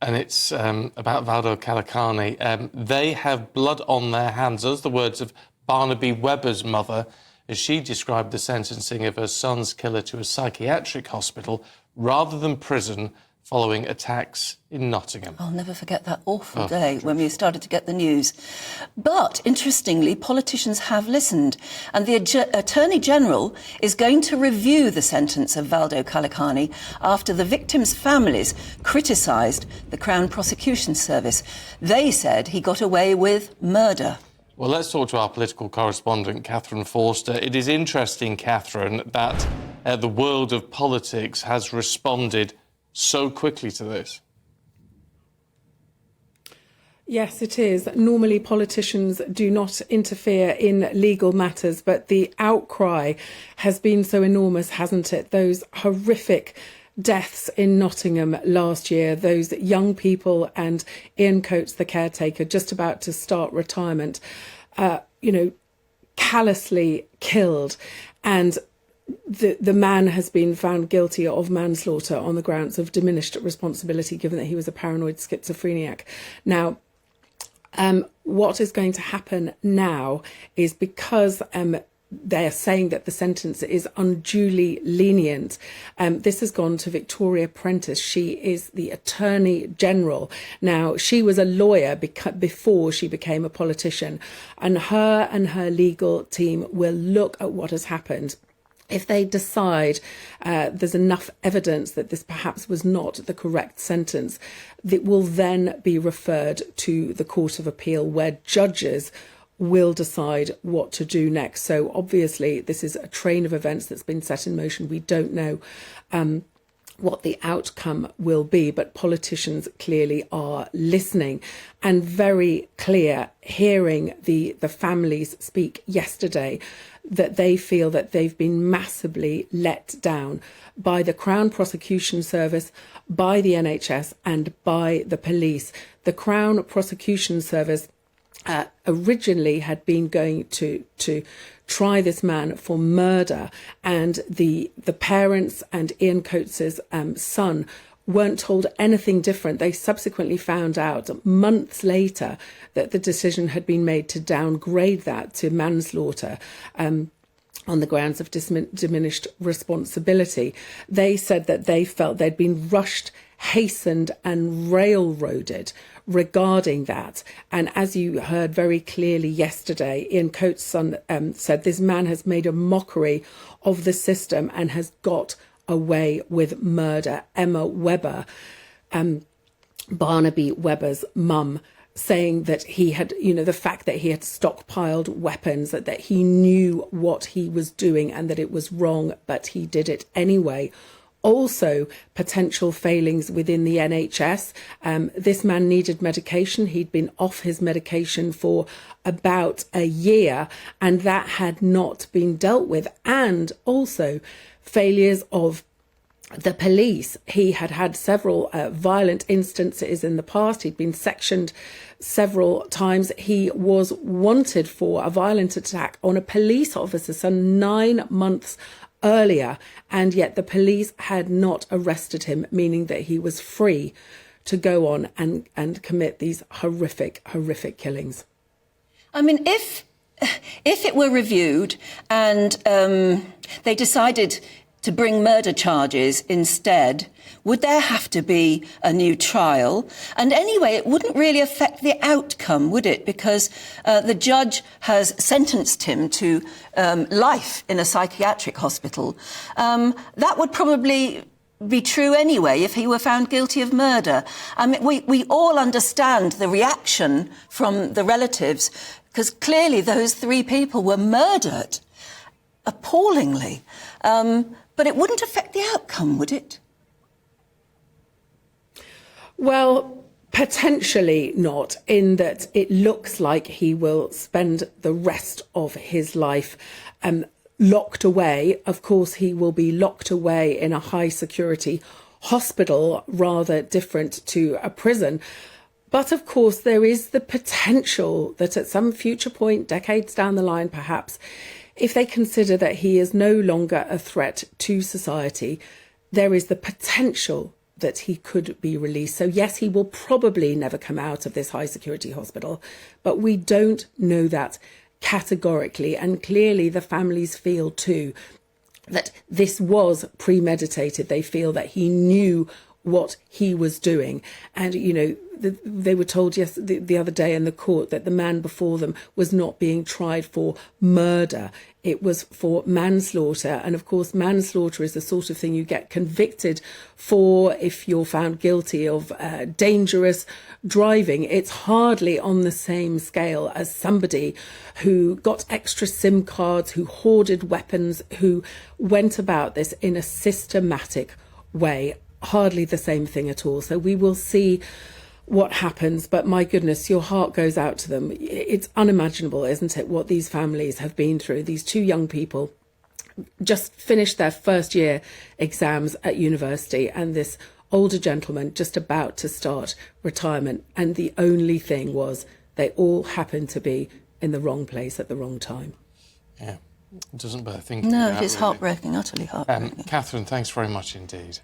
and it's about Valdo Calocane. They have blood on their hands. Those are the words of Barnaby Webber's mother, as she described the sentencing of her son's killer to a psychiatric hospital rather than prison following attacks in Nottingham. I'll never forget that awful day when we started to get the news. But, interestingly, politicians have listened, and the Attorney General is going to review the sentence of Valdo Calocane after the victims' families criticised the Crown Prosecution Service. They said he got away with murder. Well, let's talk to our political correspondent, Katherine Forster. It is interesting, Katherine, that the world of politics has responded so quickly to this. Yes, it is. Normally, politicians do not interfere in legal matters, but the outcry has been so enormous, hasn't it? Those horrific deaths in Nottingham last year, those young people, and Ian Coates, the caretaker, just about to start retirement, callously killed. And the man has been found guilty of manslaughter on the grounds of diminished responsibility, given that he was a paranoid schizophrenic. Now, what is going to happen now is, because they are saying that the sentence is unduly lenient, this has gone to Victoria Prentice. She is the Attorney General. Now, she was a lawyer before she became a politician, and her legal team will look at what has happened. If they decide there's enough evidence that this perhaps was not the correct sentence, it will then be referred to the Court of Appeal, where judges will decide what to do next. So obviously this is a train of events that's been set in motion. We don't know what the outcome will be, but politicians clearly are listening, and very clear, hearing the families speak yesterday, that they feel that they've been massively let down by the Crown Prosecution Service, by the NHS and by the police. The Crown Prosecution Service originally had been going to try this man for murder, and the parents and Ian Coates's son weren't told anything different. They subsequently found out months later that the decision had been made to downgrade that to manslaughter on the grounds of diminished responsibility. They said that they felt they'd been rushed, hastened and railroaded regarding that. And as you heard very clearly yesterday, Ian Coates' son said this man has made a mockery of the system and has got away with murder. Emma Webber, Barnaby Webber's mum, saying that he had, the fact that he had stockpiled weapons, that he knew what he was doing and that it was wrong, but he did it anyway. Also, potential failings within the NHS. This man needed medication. He'd been off his medication for about a year, and that had not been dealt with. And also failures of the police. He had had several violent instances in the past. He'd been sectioned several times. He was wanted for a violent attack on a police officer some 9 months earlier, and yet the police had not arrested him, meaning that he was free to go on and commit these horrific killings. I mean, if it were reviewed and they decided to bring murder charges instead, would there have to be a new trial? And anyway, it wouldn't really affect the outcome, would it? Because the judge has sentenced him to life in a psychiatric hospital. That would probably be true anyway if he were found guilty of murder. I mean, we all understand the reaction from the relatives, because clearly those 3 people were murdered appallingly. But it wouldn't affect the outcome, would it? Well, potentially not, in that it looks like he will spend the rest of his life locked away. Of course, he will be locked away in a high security hospital, rather different to a prison. But of course, there is the potential that at some future point, decades down the line perhaps, if they consider that he is no longer a threat to society, there is the potential that he could be released. So yes, he will probably never come out of this high security hospital, but we don't know that categorically. And clearly the families feel too that this was premeditated. They feel that he knew what he was doing. And, you know, they were told the other day in the court that the man before them was not being tried for murder. It was for manslaughter. And of course, manslaughter is the sort of thing you get convicted for if you're found guilty of dangerous driving. It's hardly on the same scale as somebody who got extra SIM cards, who hoarded weapons, who went about this in a systematic way. Hardly the same thing at all. So we will see what happens, but my goodness, your heart goes out to them. It's unimaginable, isn't it, what these families have been through. These two young people just finished their first year exams at university, and this older gentleman just about to start retirement, and the only thing was they all happened to be in the wrong place at the wrong time. Yeah, it doesn't bear thinking No, about, it is really. heartbreaking, utterly heartbreaking. Katherine, thanks very much indeed.